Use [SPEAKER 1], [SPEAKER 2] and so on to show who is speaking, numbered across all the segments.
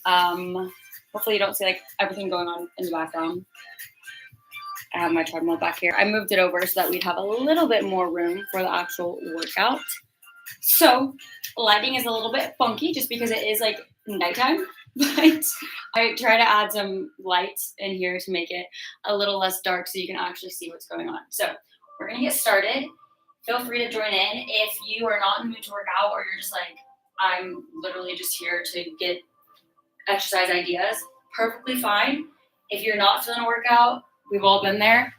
[SPEAKER 1] Hopefully you don't see like everything going on in the background. I have my treadmill back here. I moved it over so that we'd have a little bit more room for the actual workout. So lighting is a little bit funky just because it is like nighttime, but I try to add some light in here to make it a little less dark so you can actually see what's going on. So we're gonna get started. Feel free to join in if you are not in the mood to work out or you're just like, I'm literally just here to get exercise ideas. Perfectly fine. If you're not feeling a workout, we've all been there.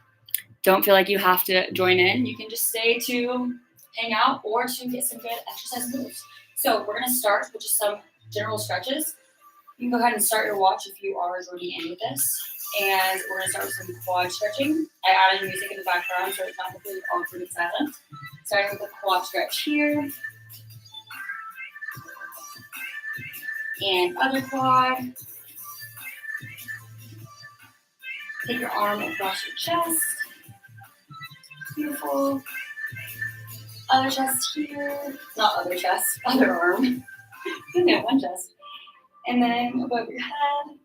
[SPEAKER 1] Don't feel like you have to join in. You can just stay to hang out or to get some good exercise moves. So we're gonna start with just some general stretches. You can go ahead and start your watch if you are joining in with this. And we're gonna start with some quad stretching. I added music in the background so it's not completely awkward and silent. Starting with a quad stretch here. And other quad. Take your arm across your chest. Beautiful. Other chest here. Not other chest, other arm. You can have one chest. And then above your head.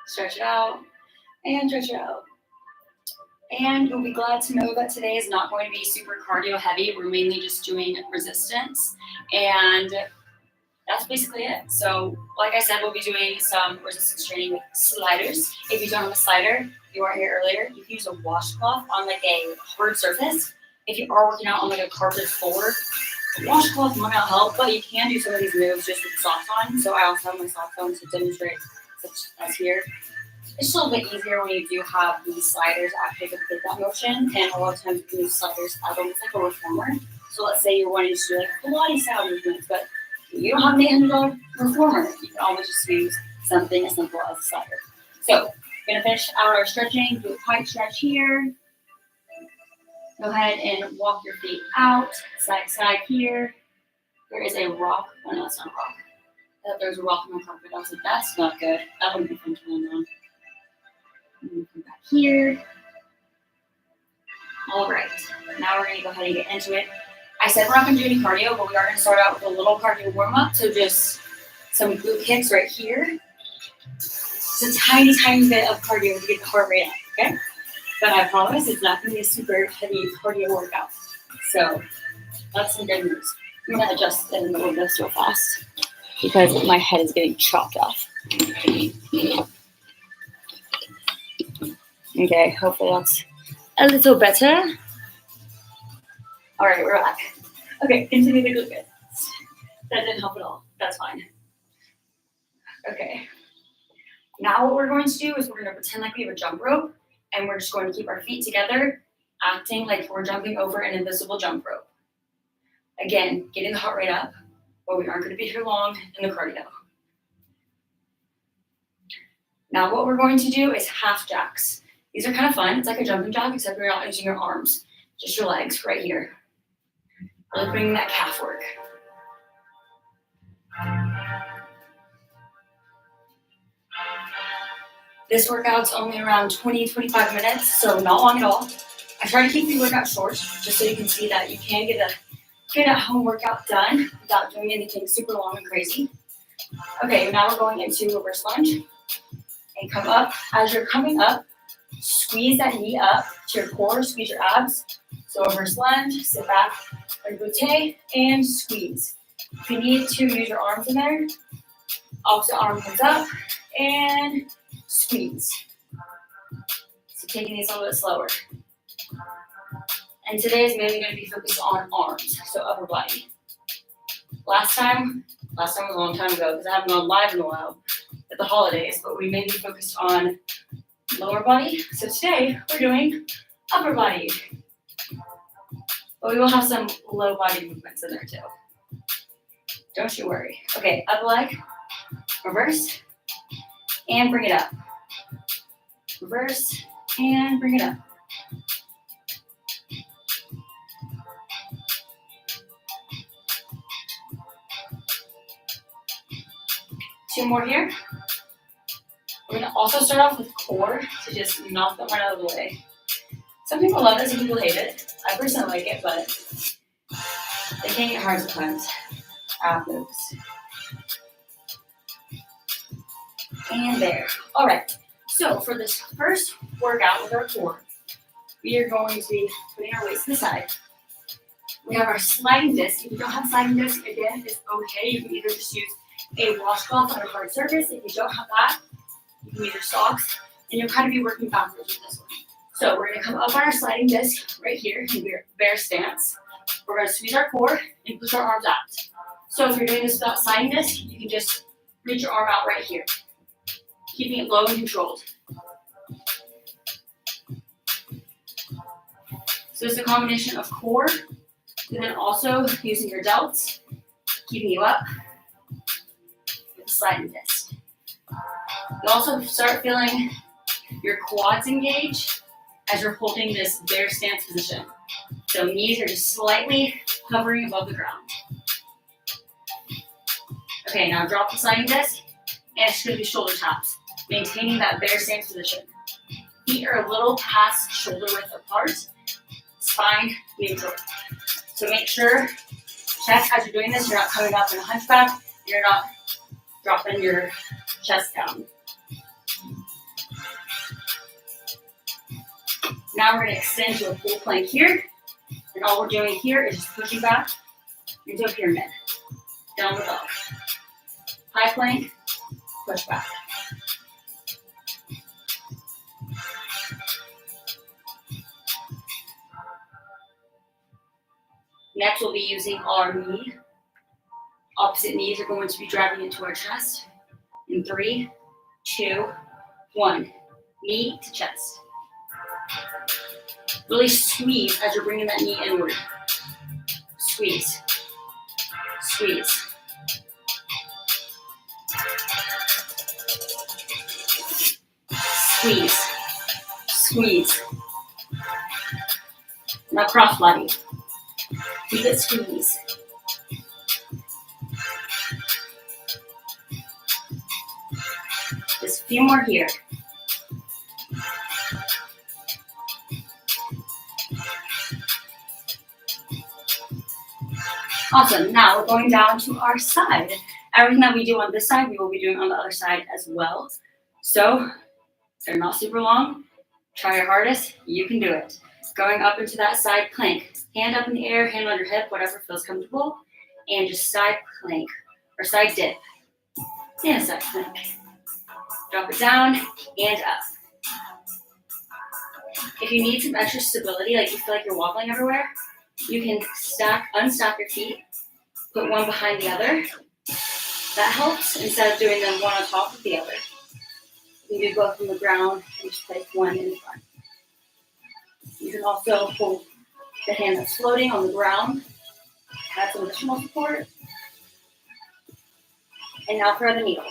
[SPEAKER 1] Stretch it out. And stretch it out. And you'll be glad to know that today is not going to be super cardio heavy. We're mainly just doing resistance. And that's basically it. So, like I said, we'll be doing some resistance training with sliders. If you don't have a slider, you weren't here earlier, you can use a washcloth on like a hard surface. If you are working out on like a carpeted floor, a washcloth might not help, but you can do some of these moves just with socks on. So I also have my socks on to demonstrate, such as here. It's just a little bit easier when you do have these sliders actually complete that motion. And a lot of times you can use sliders as almost like a reformer. So let's say you're wanting to do like Pilates style movements, but you don't have an $800 reformer. You can always just use something as simple as a slider. So we're gonna finish out our stretching. Do a tight stretch here. Go ahead and walk your feet out, side to side here. There is a rock. Oh no, it's not a rock. I thought there was a rock in my carpet. I was like, that's not good. That wouldn't be fun to land on. Come back here. All right. Now we're gonna go ahead and get into it. I said we're not going to do any cardio, but we are going to start out with a little cardio warm-up. So just some glute kicks right here. Just a tiny, tiny bit of cardio to get the heart rate up, okay? But I promise it's not going to be a super heavy cardio workout. So that's some good news. I'm going to adjust in the middle of this real fast because my head is getting chopped off. Okay, hopefully that's a little better. All right, we're back. Okay, continue the glute kicks. That didn't help at all. That's fine. Okay. Now what we're going to do is we're going to pretend like we have a jump rope, and we're just going to keep our feet together, acting like we're jumping over an invisible jump rope. Again, getting the heart rate up, but we aren't going to be here long in the cardio. Now what we're going to do is half jacks. These are kind of fun. It's like a jumping jack, except you're not using your arms, just your legs right here. Really putting that calf work. This workout's only around 20-25 minutes, so not long at all. I try to keep the workout short, just so you can see that you can get a home workout done without doing anything super long and crazy. Okay, now we're going into reverse lunge. And come up. As you're coming up, squeeze that knee up to your core, squeeze your abs. So reverse lunge, sit back, glute, and squeeze. If you need to use your arms in there, opposite arm comes up, and squeeze. So taking these a little bit slower. And today is mainly going to be focused on arms, so upper body. Last time was a long time ago because I haven't gone live in a while at the holidays, but we mainly focused on lower body. So today we're doing upper body. But we will have some low body movements in there too. Don't you worry. Okay, up leg, reverse, and bring it up. Reverse, and bring it up. Two more here. We're going to also start off with core to just knock them right out of the way. Some people love it, some people hate it. I personally like it, but they can get hard sometimes. Ab moves. And there. All right. So for this first workout with our core, we are going to be putting our weights to the side. We have our sliding disc. If you don't have a sliding disc, again, it's okay. You can either just use a washcloth on a hard surface. If you don't have that, you can use your socks, and you'll kind of be working backwards with this one. So we're gonna come up on our sliding disc right here in bear stance. We're gonna squeeze our core and push our arms out. So if you're doing this without sliding disc, you can just reach your arm out right here, keeping it low and controlled. So it's a combination of core and then also using your delts, keeping you up with the sliding disc. You also start feeling your quads engage as you're holding this bear stance position. So knees are just slightly hovering above the ground. Okay, now drop the sliding disc, and it's going to be shoulder taps, maintaining that bear stance position. Feet are a little past shoulder width apart, spine neutral. So make sure, check as you're doing this, you're not coming up in a hunchback, and you're not dropping your chest down. Now we're going to extend to a full plank here, and all we're doing here is just pushing back into a pyramid, downward dog. High plank, push back. Next, we'll be using our knee. Opposite knees are going to be driving into our chest. In 3, 2, 1. Knee to chest. Really squeeze as you're bringing that knee inward. Squeeze. Squeeze. Squeeze. Squeeze. Now cross body. Keep it squeeze. Just a few more here. Awesome. Now we're going down to our side. Everything that we do on this side, we will be doing on the other side as well. So they're not super long. Try your hardest. You can do it. Going up into that side plank. Hand up in the air, hand on your hip, whatever feels comfortable. And just side plank or side dip. And side plank. Drop it down and up. If you need some extra stability, like you feel like you're wobbling everywhere, you can unstack your feet, put one behind the other. That helps instead of doing them one on top of the other. You can do both from the ground and just place one in front. You can also hold the hand that's floating on the ground, add some additional support. And now throw the needle.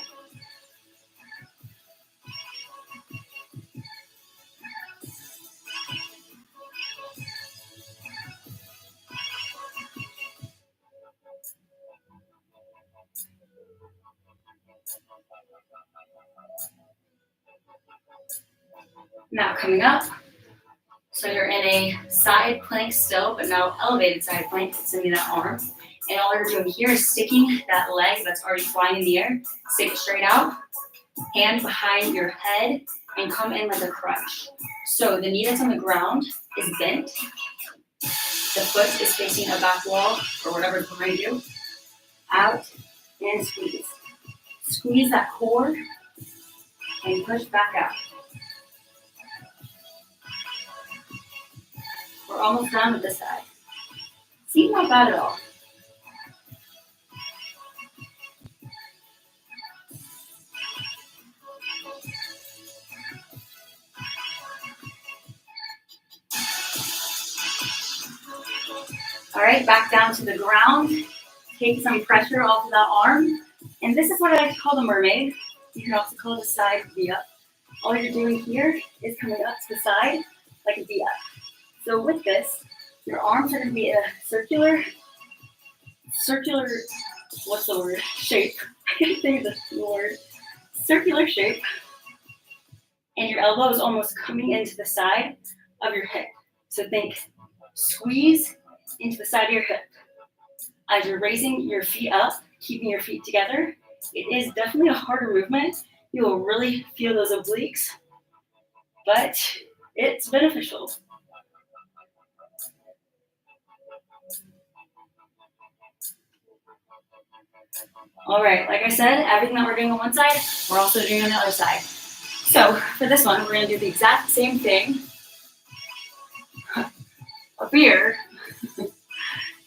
[SPEAKER 1] Now coming up, so you're in a side plank still, but now elevated side plank, extending that arm. And all you're doing here is sticking that leg that's already flying in the air, stick it straight out, hand behind your head, and come in like a crunch. So the knee that's on the ground is bent. The foot is facing a back wall or whatever's behind you. Out and squeeze. Squeeze that core and push back out. We're almost done with this side. Seems not bad at all. All right, back down to the ground. Take some pressure off of that arm. And this is what I like to call the mermaid. You can also call it a side V-up. All you're doing here is coming up to the side like a V-up. So with this, your arms are going to be in a circular, what's the word? Shape. I can't think of the word. Circular shape. And your elbow is almost coming into the side of your hip. So think squeeze into the side of your hip. As you're raising your feet up, keeping your feet together, it is definitely a harder movement You will really feel those obliques, but it's beneficial. All right, like I said, everything that we're doing on one side, we're also doing on the other side. So for this one, we're gonna do the exact same thing. Up here,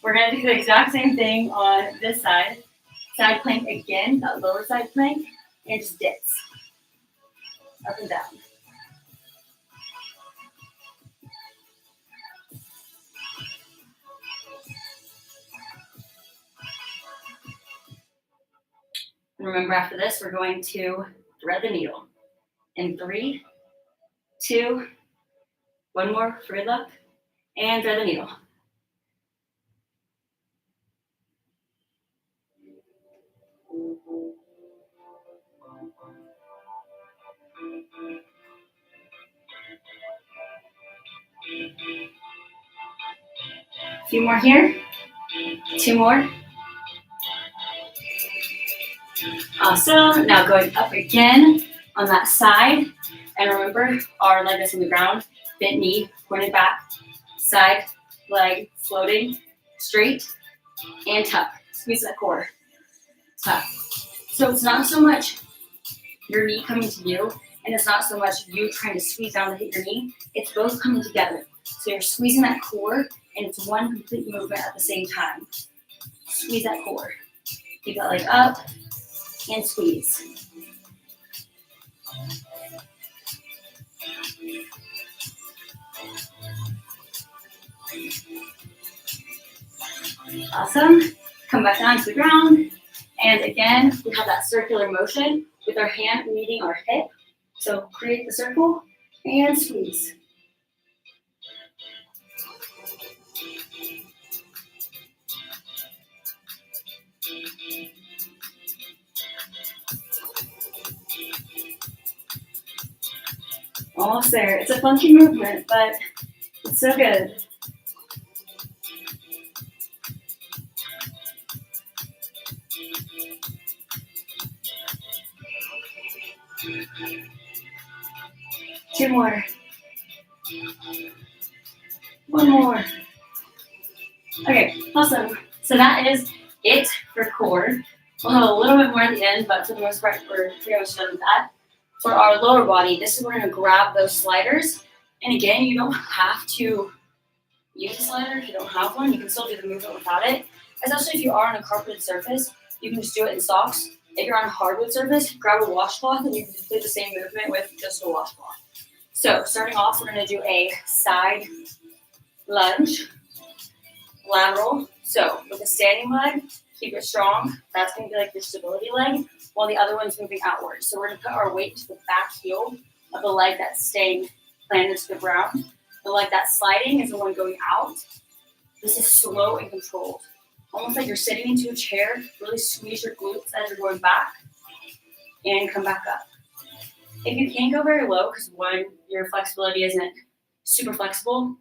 [SPEAKER 1] we're gonna do the exact same thing on this side. Side plank again, that lower side plank, and just dips. Up and down. And remember, after this, we're going to thread the needle. In 3, 2, one more for good luck, and thread the needle. A few more here, 2 more. Awesome. Now going up again on that side. And remember, our leg is on the ground, bent knee, pointed back, side, leg floating, straight, and tuck. Squeeze that core. Tuck. So it's not so much your knee coming to you, and it's not so much you trying to squeeze down to hit your knee. It's both coming together. So you're squeezing that core, and it's one complete movement at the same time. Squeeze that core. Keep that leg up, and squeeze. Awesome. Come back down to the ground. And again, we have that circular motion with our hand meeting our hip. So create the circle and squeeze. Almost there. It's a funky movement, but it's so good. Two more. One more. Okay, awesome. So that is it for core. We'll have a little bit more at the end, but for the most part, we're pretty much done with that. For our lower body, this is where we're going to grab those sliders. And again, you don't have to use a slider if you don't have one. You can still do the movement without it. Especially if you are on a carpeted surface, you can just do it in socks. If you're on a hardwood surface, grab a washcloth and you can do the same movement with just a washcloth. So starting off, we're going to do a side lunge, lateral. So with a standing leg, keep it strong. That's going to be like your stability leg, while the other one's moving outward. So we're going to put our weight to the back heel of the leg that's staying planted to the ground. The leg that's sliding is the one going out. This is slow and controlled. Almost like you're sitting into a chair. Really squeeze your glutes as you're going back and come back up. If you can't go very low because one, your flexibility isn't super flexible,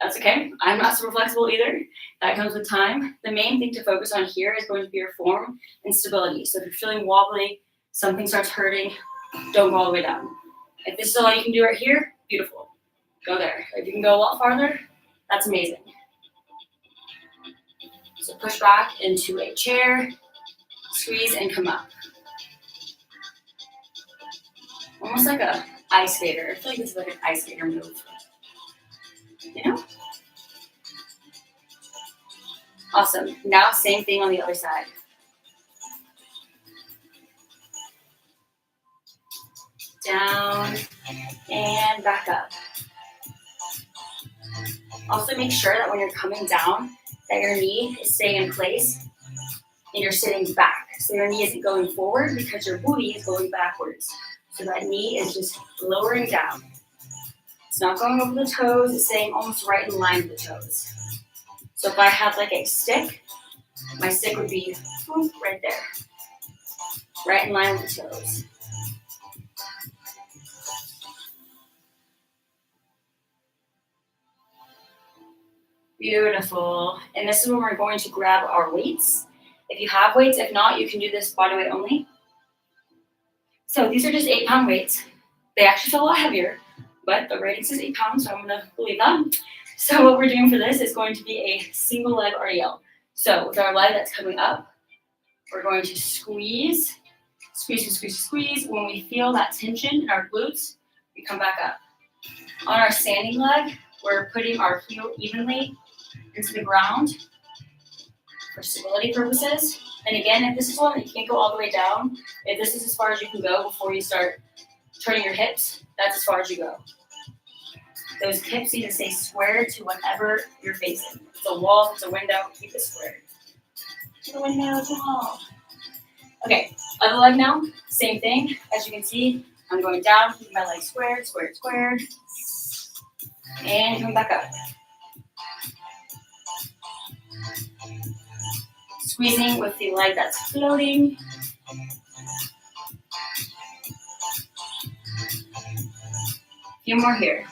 [SPEAKER 1] that's okay. I'm not super flexible either. That comes with time. The main thing to focus on here is going to be your form and stability. So if you're feeling wobbly, something starts hurting, don't go all the way down. If this is all you can do right here, beautiful. Go there. If you can go a lot farther, that's amazing. So push back into a chair, squeeze, and come up. Almost like an ice skater. I feel like this is like an ice skater move. You know? Awesome. Now same thing on the other side. Down and back up. Also make sure that when you're coming down, that your knee is staying in place and you're sitting back. So your knee isn't going forward because your booty is going backwards. So that knee is just lowering down. It's not going over the toes, it's staying almost right in line with the toes. So if I had like a stick, my stick would be right there. Right in line with the toes. Beautiful. And this is when we're going to grab our weights. If you have weights, if not, you can do this body weight only. So these are just 8-pound weights. They actually feel a lot heavier, but the rating says 8 pounds, so I'm gonna believe that. So what we're doing for this is going to be a single leg RDL. So with our leg that's coming up, we're going to squeeze, squeeze, squeeze, squeeze. When we feel that tension in our glutes, we come back up. On our standing leg, we're putting our heel evenly into the ground for stability purposes. And again, if this is one that you can't go all the way down, if this is as far as you can go before you start turning your hips, that's as far as you go. Those hips need to stay square to whatever you're facing. If it's a wall, if it's a window, keep it square. To the window, to the wall. Okay, other leg now, same thing. As you can see, I'm going down, keeping my legs squared, squared, squared. And come back up. Squeezing with the leg that's floating. A few more here.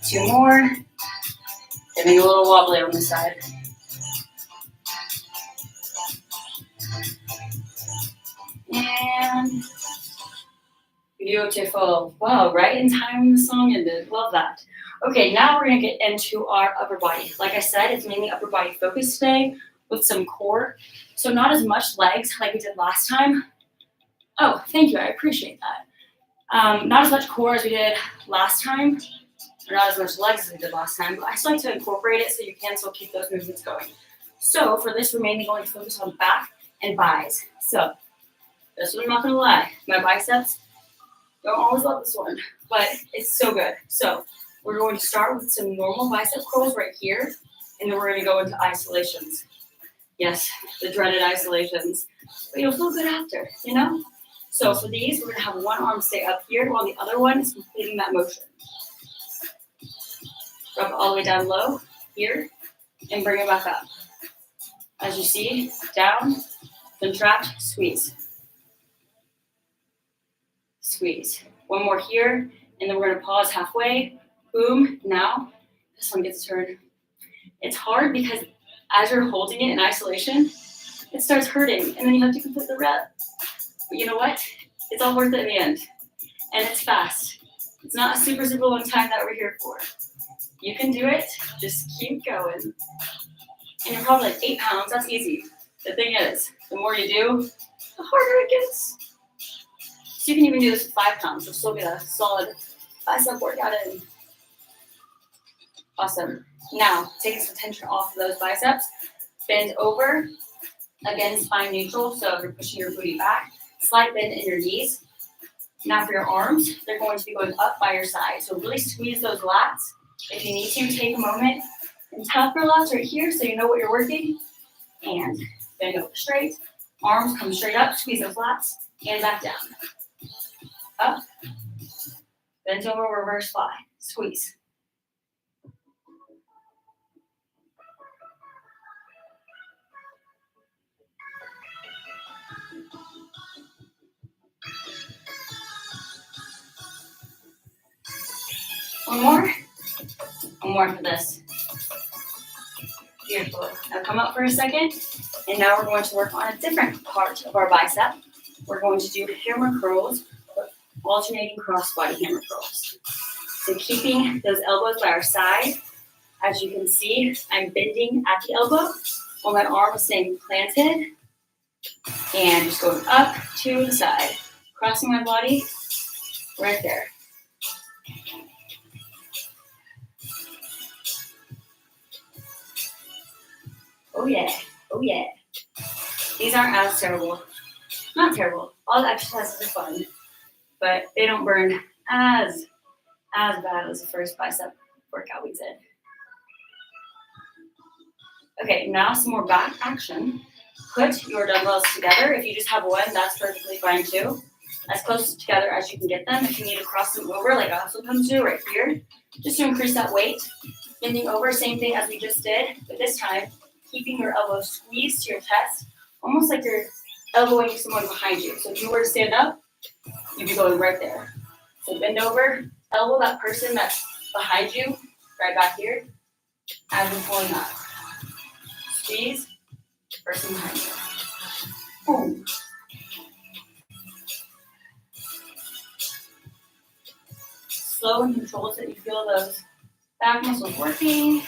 [SPEAKER 1] Two more. Getting a little wobbly on the side. And beautiful. Wow, right in time when the song ended. Love that. Okay, now we're going to get into our upper body. Like I said, it's mainly upper body focus today with some core. So not as much legs like we did last time. Oh, thank you. I appreciate that. Not as much core as we did last time. Or not as much legs as we did last time. But I still like to incorporate it so you can still keep those movements going. So for this, we're mainly going to focus on back and buys. So this one, I'm not going to lie. My biceps, don't always love this one, but it's so good. So we're going to start with some normal bicep curls right here, and then we're going to go into isolations. Yes, the dreaded isolations. But you'll feel good after, you know? So for these, we're going to have one arm stay up here while the other one is completing that motion. Drop it all the way down low here, and bring it back up. As you see, down, contract, squeeze. Squeeze. One more here, and then we're going to pause halfway. Boom. Now, this one gets a turn. It's hard because as you're holding it in isolation, it starts hurting, and then you have to complete the rep. But you know what? It's all worth it in the end. And it's fast. It's not a super, super long time that we're here for. You can do it. Just keep going. And you're probably like 8 pounds. That's easy. The thing is, the more you do, the harder it gets. So you can even do this with 5 pounds. You'll still get a solid bicep workout in. Awesome. Now, taking some tension off of those biceps. Bend over. Again, spine neutral. So you're pushing your booty back. Slight bend in your knees. Now for your arms, they're going to be going up by your side. So really squeeze those lats. If you need to, take a moment and tap your lats right here so you know what you're working. And bend over straight. Arms come straight up. Squeeze those lats. And back down. Up. Bend over, reverse fly. Squeeze. One more. One more for this. Beautiful. Now come up for a second. And now we're going to work on a different part of our bicep. We're going to do hammer curls, alternating cross-body hammer curls. So keeping those elbows by our side. As you can see, I'm bending at the elbow while my arm is staying planted. And just going up to the side. Crossing my body right there. Oh yeah, oh yeah. These aren't as terrible. Not terrible. All the exercises are fun, but they don't burn as bad as the first bicep workout we did. Okay, now some more back action. Put your dumbbells together. If you just have one, that's perfectly fine too. As close together as you can get them. If you need to cross them over, like I also come to right here, just to increase that weight. Bending over, same thing as we just did, but this time, keeping your elbows squeezed to your chest, almost like you're elbowing someone behind you. So if you were to stand up, you'd be going right there. So bend over, elbow that person that's behind you, right back here, as we're pulling up. Squeeze, person behind you. Boom. Slow and controlled so that you feel those back muscles working.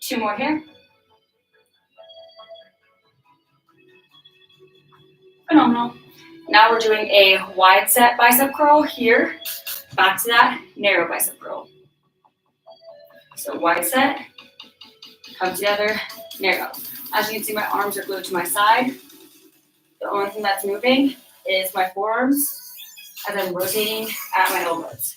[SPEAKER 1] Two more here. Phenomenal. Now we're doing a wide set bicep curl here. Back to that narrow bicep curl. So wide set, come together, narrow. As you can see, my arms are glued to my side. The only thing that's moving is my forearms as I'm rotating at my elbows.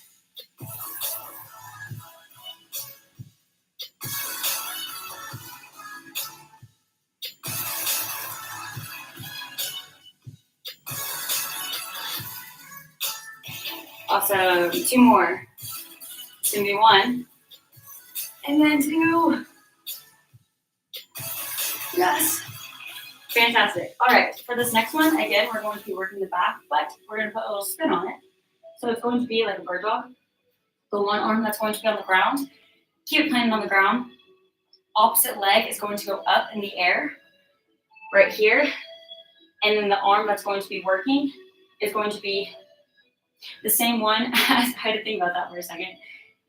[SPEAKER 1] Awesome. Two more. It's gonna be one. And then two. Yes. Fantastic. All right, for this next one, again, we're going to be working the back, but we're going to put a little spin on it. So it's going to be like a bird dog. The one arm that's going to be on the ground, keep it planted on the ground. Opposite leg is going to go up in the air, right here. And then the arm that's going to be working is going to be the same one. I had to think about that for a second.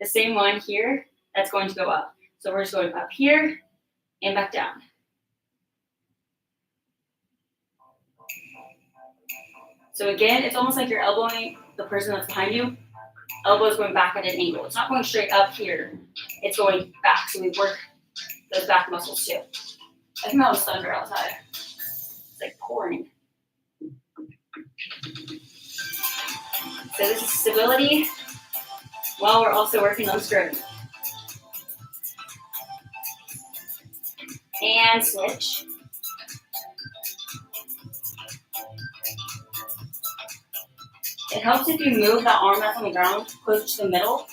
[SPEAKER 1] The same one here that's going to go up. So we're just going up here and back down. So again, it's almost like you're elbowing the person that's behind you. Elbow is going back at an angle. It's not going straight up here. It's going back. So we work those back muscles too. I think that was thunder outside. It's like pouring. So this is stability while we're also working on strength. And switch. It helps if you move that arm that's on the ground closer to the middle.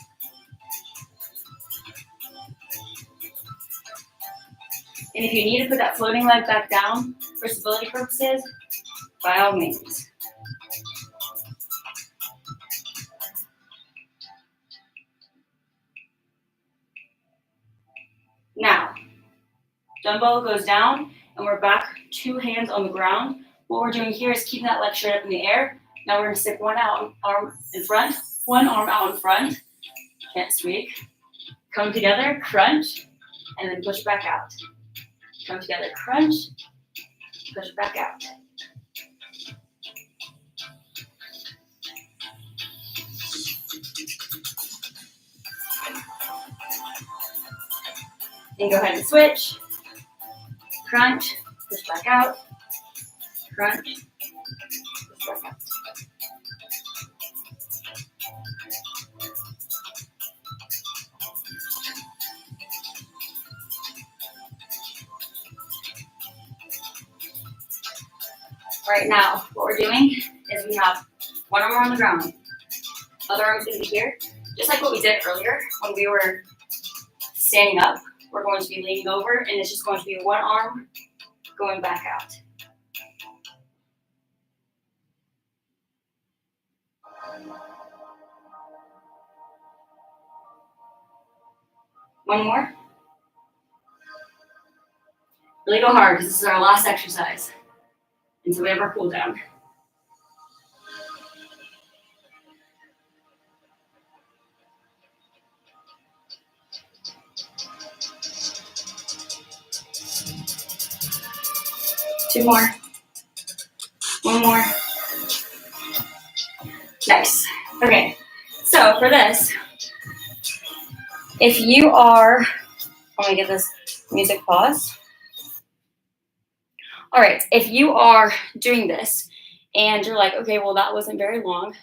[SPEAKER 1] And if you need to put that floating leg back down for stability purposes, by all means. Now, dumbbell goes down and we're back, 2 hands on the ground. What we're doing here is keeping that leg straight up in the air. Now we're going to stick one arm in front, one arm out in front. Can't speak. Come together, crunch, and then push back out. Come together, crunch, push back out. Then go ahead and switch. Crunch, push back out. Crunch, push back out. Right now, what we're doing is we have one arm on the ground, other arm's going to be here, just like what we did earlier when we were standing up. We're going to be leaning over, and it's just going to be one arm going back out. One more. Really go hard because this is our last exercise. And so we have our cool down. Two more. One more. Nice. Okay. So for this, if you are, let me get this music pause. All right, if you are doing this and you're like, okay, well, that wasn't very long.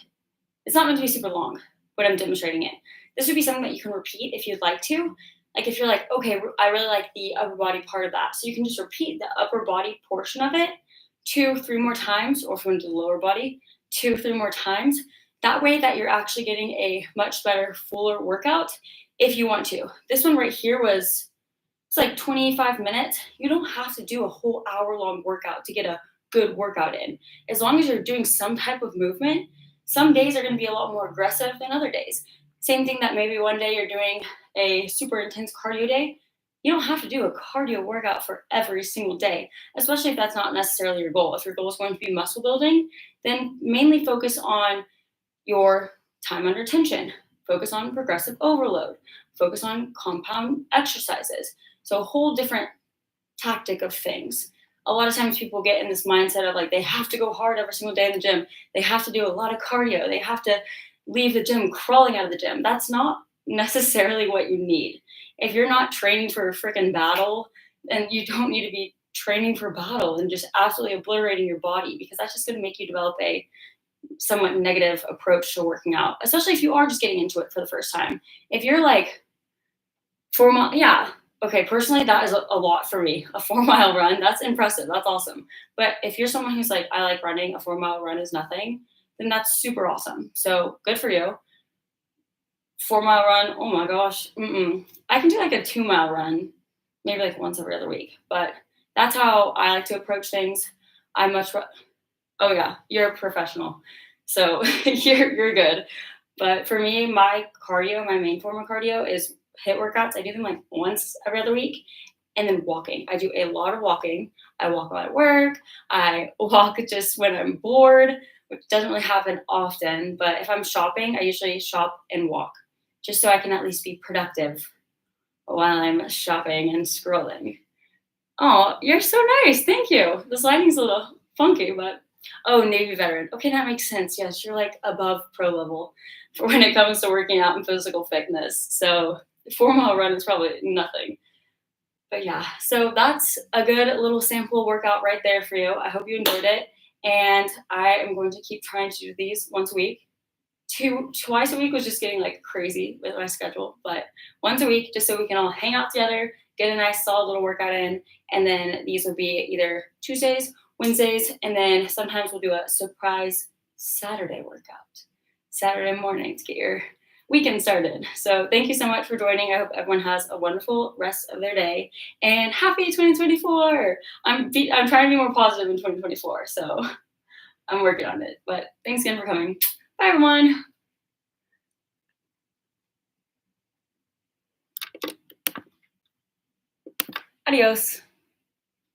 [SPEAKER 1] It's not meant to be super long when I'm demonstrating it. This would be something that you can repeat if you'd like to. Like if you're like, okay, I really like the upper body part of that. So you can just repeat the upper body portion of it 2-3 more times, or if you want to do the lower body, 2-3 more times. That way that you're actually getting a much better, fuller workout if you want to. This one right here was, it's like 25 minutes. You don't have to do a whole hour-long workout to get a good workout in. As long as you're doing some type of movement, some days are going to be a lot more aggressive than other days. Same thing that maybe one day you're doing a super intense cardio day. You don't have to do a cardio workout for every single day, especially if that's not necessarily your goal. If your goal is going to be muscle building, then mainly focus on your time under tension, focus on progressive overload, focus on compound exercises. So, a whole different tactic of things. A lot of times people get in this mindset of like they have to go hard every single day in the gym. They have to do a lot of cardio. They have to leave the gym crawling out of the gym. That's not necessarily what you need. If you're not training for a freaking battle, then you don't need to be training for battle and just absolutely obliterating your body, because that's just going to make you develop a somewhat negative approach to working out, especially if you are just getting into it for the first time. If you're like 4 mile, yeah. Okay, personally, that is a lot for me. A 4 mile run, that's impressive. That's awesome. But if you're someone who's like, I like running, a 4 mile run is nothing, then that's super awesome. So good for you. 4 mile run, oh my gosh. I can do like a 2 mile run, maybe like once every other week. But that's how I like to approach things. I much, oh yeah, you're a professional. So you're good. But for me, my cardio, my main form of cardio is HIIT workouts. I do them like once every other week. And then walking. I do a lot of walking. I walk while I work. I walk just when I'm bored, which doesn't really happen often. But if I'm shopping, I usually shop and walk just so I can at least be productive while I'm shopping and scrolling. Oh, you're so nice. Thank you. This lighting's a little funky, but oh, Navy veteran. Okay, that makes sense. Yes, you're like above pro level for when it comes to working out and physical fitness. So 4 mile run is probably nothing. But yeah, so that's a good little sample workout right there for you. I hope you enjoyed it. And I am going to keep trying to do these once a week. Twice a week was just getting like crazy with my schedule, but once a week, just so we can all hang out together, get a nice solid little workout in. And then these will be either Tuesdays, Wednesdays, and then sometimes we'll do a surprise Saturday workout, Saturday morning to get your weekend started. So thank you so much for joining. I hope everyone has a wonderful rest of their day and happy 2024. I'm trying to be more positive in 2024, so I'm working on it. But thanks again for coming. Bye, everyone. Adios.